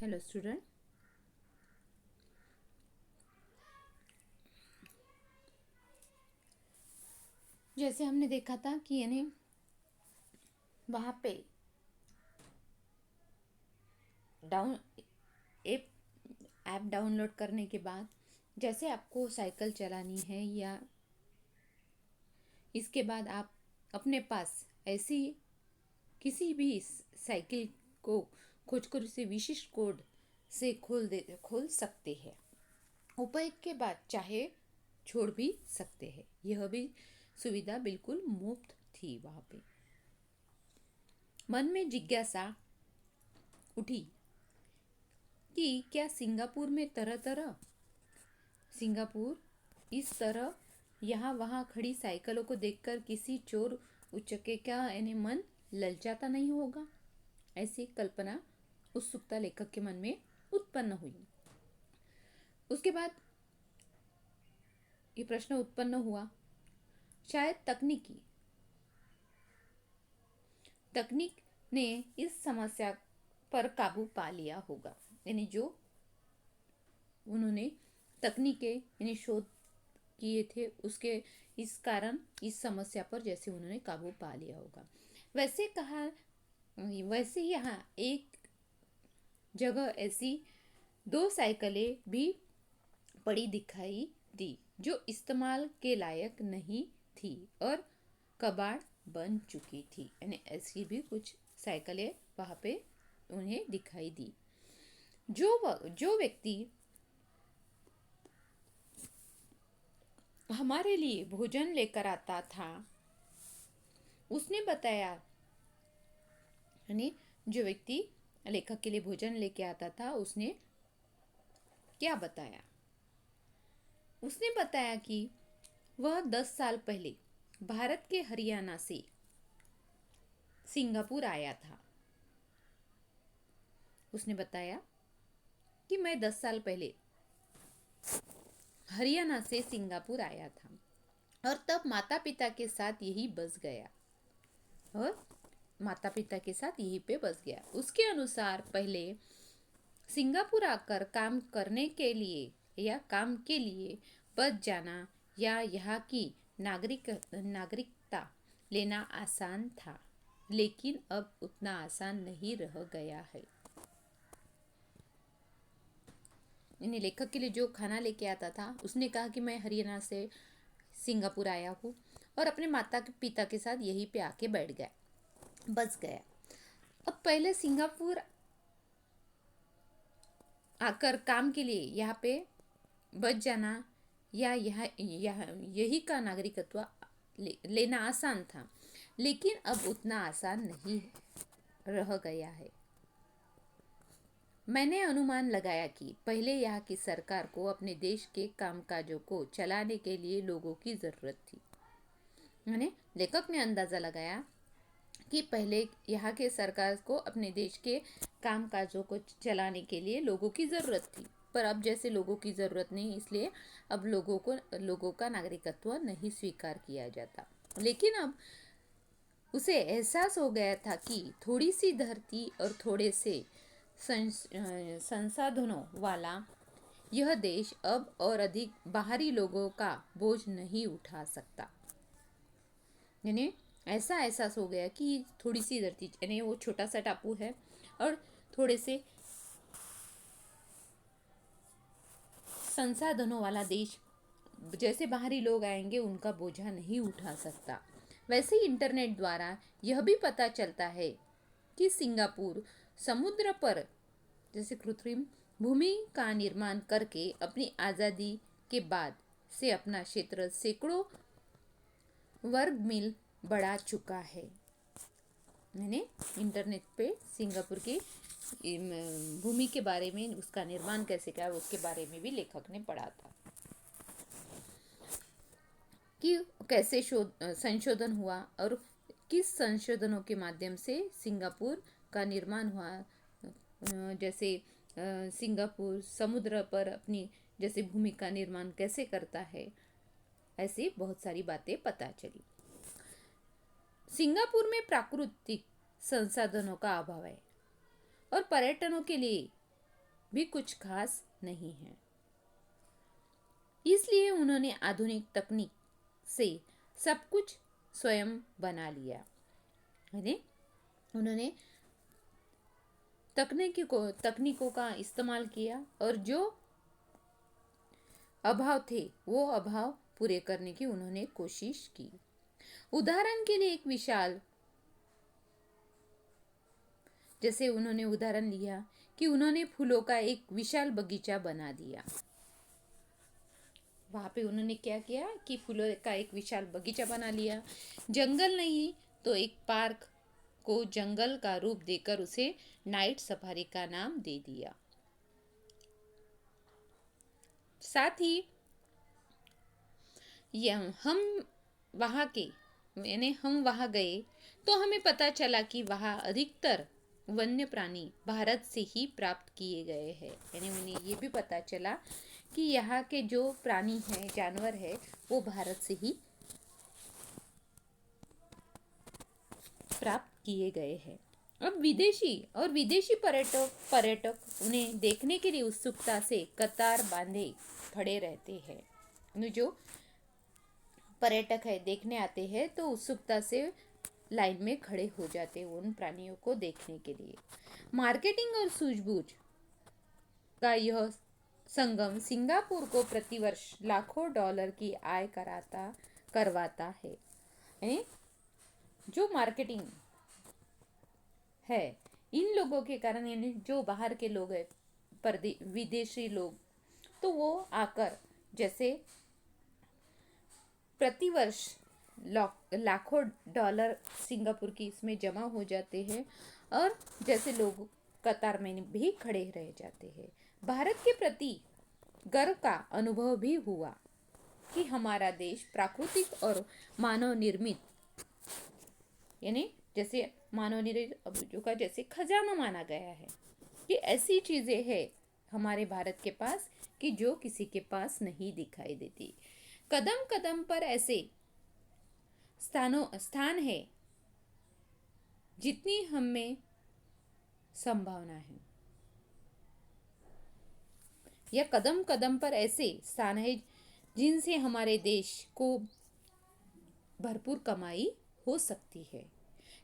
Hello student. जैसे हमने देखा था कि यानी वहाँ पे डाउन ऐप ऐप डाउनलोड करने के बाद जैसे आपको साइकिल चलानी है या इसके बाद आप अपने पास ऐसी किसी भी साइकिल को खोजकर उसे विशिष्ट कोड से खोल सकते हैं। उपयोग के बाद चाहे छोड़ भी सकते हैं। यह भी सुविधा बिल्कुल मुफ्त थी। वहाँ पे मन में जिज्ञासा उठी कि क्या सिंगापुर इस तरह यहाँ वहाँ खड़ी साइकिलों को देखकर किसी चोर उचक्के का यानी मन ललचाता नहीं होगा। ऐसी कल्पना उत्सुकता लेखक के मन में उत्पन्न हुई। उसके बाद ये प्रश्न उत्पन्न हुआ, शायद तकनीक ने इस समस्या पर काबू पा लिया होगा। यानी जो उन्होंने तकनीकें यानी शोध किए थे उसके इस कारण इस समस्या पर जैसे उन्होंने काबू पा लिया होगा। वैसे यहाँ एक जगह ऐसी दो साइकिलें भी पड़ी दिखाई दी जो इस्तेमाल के लायक नहीं थी और कबाड़ बन चुकी थी। यानी ऐसी भी कुछ साइकिलें वहाँ पे उन्हें दिखाई दी। जो व्यक्ति हमारे लिए भोजन लेकर आता था उसने बताया, यानी जो व्यक्ति लेखक के लिए भोजन लेके आता था उसने क्या बताया? उसने बताया कि वह 10 साल पहले भारत के हरियाणा से सिंगापुर आया था। उसने बताया कि मैं 10 साल पहले हरियाणा से सिंगापुर आया था और तब माता पिता के साथ यही बस गया उसके अनुसार पहले सिंगापुर आकर काम के लिए बच जाना या यहाँ की नागरिकता लेना आसान था, लेकिन अब उतना आसान नहीं रह गया है। यानी लेखक के लिए जो खाना लेके आता था उसने कहा कि मैं हरियाणा से सिंगापुर आया हूँ और अपने माता के पिता के साथ यहीं पे आके बस गया। अब पहले सिंगापुर आकर काम के लिए यहाँ पे बच जाना या यही का नागरिकत्व लेना आसान था, लेकिन अब उतना आसान नहीं रह गया है। मैंने अनुमान लगाया कि पहले यहाँ की सरकार को अपने देश के कामकाजों को चलाने के लिए लोगों की ज़रूरत थी। यानी लेखक ने अंदाज़ा लगाया कि पहले यहाँ के सरकार को अपने देश के कामकाजों को चलाने के लिए लोगों की ज़रूरत थी, पर अब जैसे लोगों की ज़रूरत नहीं, इसलिए अब लोगों का नागरिकत्व नहीं स्वीकार किया जाता। लेकिन अब उसे एहसास हो गया था कि थोड़ी सी धरती और थोड़े से संसाधनों वाला यह देश अब और अधिक बाहरी लोगों का बोझ नहीं उठा सकता। यानी ऐसा एहसास हो गया कि थोड़ी सी धरती, यानी वो छोटा सा टापू है और थोड़े से संसाधनों वाला देश जैसे बाहरी लोग आएंगे उनका बोझा नहीं उठा सकता। वैसे ही इंटरनेट द्वारा यह भी पता चलता है कि सिंगापुर समुद्र पर जैसे कृत्रिम भूमि का निर्माण करके अपनी आज़ादी के बाद से अपना क्षेत्र सैकड़ों वर्ग मील बढ़ा चुका है। मैंने इंटरनेट पे सिंगापुर की भूमि के बारे में, उसका निर्माण कैसे किया उसके बारे में भी लेखक ने पढ़ा था कि कैसे संशोधन हुआ और किस संशोधनों के माध्यम से सिंगापुर का निर्माण हुआ। जैसे सिंगापुर समुद्र पर अपनी जैसे भूमि का निर्माण कैसे करता है, ऐसी बहुत सारी बातें पता चली। सिंगापुर में प्राकृतिक संसाधनों का अभाव है और पर्यटनों के लिए भी कुछ खास नहीं है। इसलिए उन्होंने आधुनिक तकनीक से सब कुछ स्वयं बना लिया। यानी उन्होंने तकनीकों का इस्तेमाल किया और जो अभाव थे वो अभाव पूरे करने की उन्होंने कोशिश की। उदाहरण के लिए एक विशाल, जैसे उन्होंने उदाहरण लिया कि उन्होंने फूलों का एक विशाल बगीचा बना दिया। वहां पे उन्होंने क्या किया कि फूलों का एक विशाल बगीचा बना लिया। जंगल नहीं तो एक पार्क को जंगल का रूप देकर उसे नाइट सफारी का नाम दे दिया। साथ ही हम वहाँ के हम वहाँ गए तो हमें पता चला कि वहाँ अधिकतर वन्य प्राणी भारत से ही प्राप्त किए गए हैं। यानी उन्हें ये भी पता चला कि यहाँ के जो प्राणी हैं, जानवर है, वो भारत से ही प्राप्त किए गए हैं। अब विदेशी पर्यटक उन्हें देखने के लिए उत्सुकता से कतार बांधे खड़े रहते हैं। जो पर्यटक है देखने आते हैं तो उत्सुकता से लाइन में खड़े हो जाते हैं उन प्राणियों को देखने के लिए। मार्केटिंग और सूझबूझ का यह संगम सिंगापुर को प्रतिवर्ष लाखों डॉलर की आय करवाता है। जो मार्केटिंग है इन लोगों के कारण, यानी जो बाहर के लोग हैं, विदेशी लोग, तो वो आकर जैसे प्रतिवर्ष लाखों डॉलर सिंगापुर की इसमें जमा हो जाते हैं और जैसे लोग कतार में भी खड़े रह जाते हैं। भारत के प्रति गर्व का अनुभव भी हुआ कि हमारा देश प्राकृतिक और मानव निर्मित, यानी जैसे मानव निर्मित अबूझों का जैसे खजाना माना गया है कि ऐसी चीजें हैं हमारे भारत के पास कि जो किसी के पास नहीं दिखाई देती। कदम कदम पर ऐसे स्थान है जितनी हम में संभावना है, या कदम कदम पर ऐसे स्थान है जिनसे हमारे देश को भरपूर कमाई हो सकती है।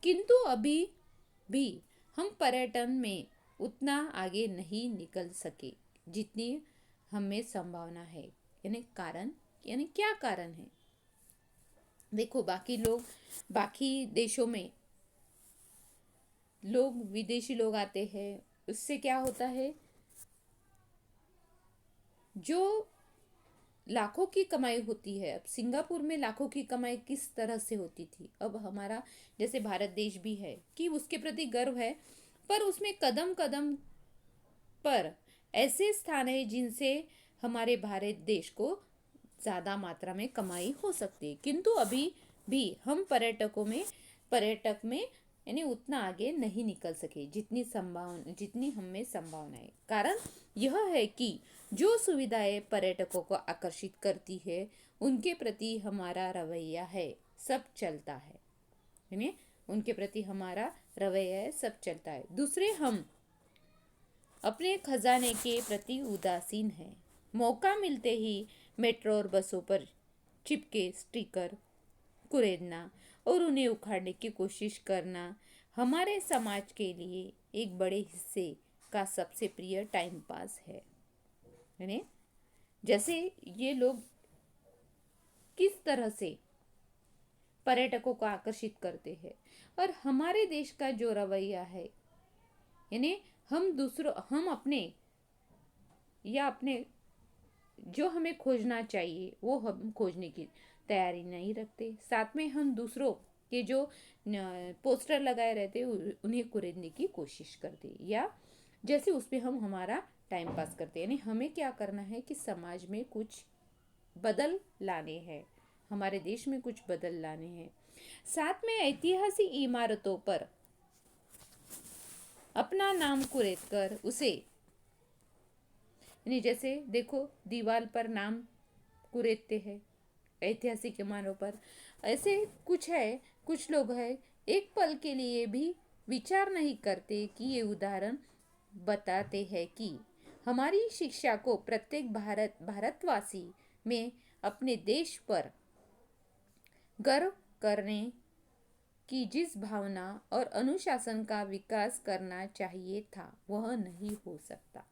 किंतु अभी भी हम पर्यटन में उतना आगे नहीं निकल सके जितनी हमें संभावना है। यानी क्या कारण है? देखो, बाकी देशों में विदेशी लोग आते हैं, उससे क्या होता है, जो लाखों की कमाई होती है। अब सिंगापुर में लाखों की कमाई किस तरह से होती थी, अब हमारा जैसे भारत देश भी है कि उसके प्रति गर्व है, पर उसमें कदम कदम पर ऐसे स्थान है जिनसे हमारे भारत देश को ज़्यादा मात्रा में कमाई हो सकती है। किंतु अभी भी हम पर्यटक में यानी उतना आगे नहीं निकल सके जितनी हमें संभावना है। कारण यह है कि जो सुविधाएं पर्यटकों को आकर्षित करती है उनके प्रति हमारा रवैया है सब चलता है। यानी उनके प्रति हमारा रवैया है सब चलता है। दूसरे, हम अपने खजाने के प्रति उदासीन हैं। मौका मिलते ही मेट्रो और बसों पर चिपके स्टिकर कुरेदना और उन्हें उखाड़ने की कोशिश करना हमारे समाज के लिए एक बड़े हिस्से का सबसे प्रिय टाइम पास है। यानी जैसे ये लोग किस तरह से पर्यटकों को आकर्षित करते हैं, और हमारे देश का जो रवैया है, यानी हम अपने जो हमें खोजना चाहिए वो हम खोजने की तैयारी नहीं रखते। साथ में हम दूसरों के जो पोस्टर लगाए रहते उन्हें कुरेदने की कोशिश करते, या जैसे उस पर हम हमारा टाइम पास करते। यानी हमें क्या करना है कि समाज में कुछ बदल लाने हैं, हमारे देश में कुछ बदल लाने हैं। साथ में ऐतिहासिक इमारतों पर अपना नाम कुरेद कर उसे, यानी जैसे देखो दीवार पर नाम कुरेदते हैं ऐतिहासिक इमारतों पर, ऐसे कुछ लोग हैं एक पल के लिए भी विचार नहीं करते कि ये उदाहरण बताते हैं कि हमारी शिक्षा को प्रत्येक भारतवासी में अपने देश पर गर्व करने की जिस भावना और अनुशासन का विकास करना चाहिए था, वह नहीं हो सकता।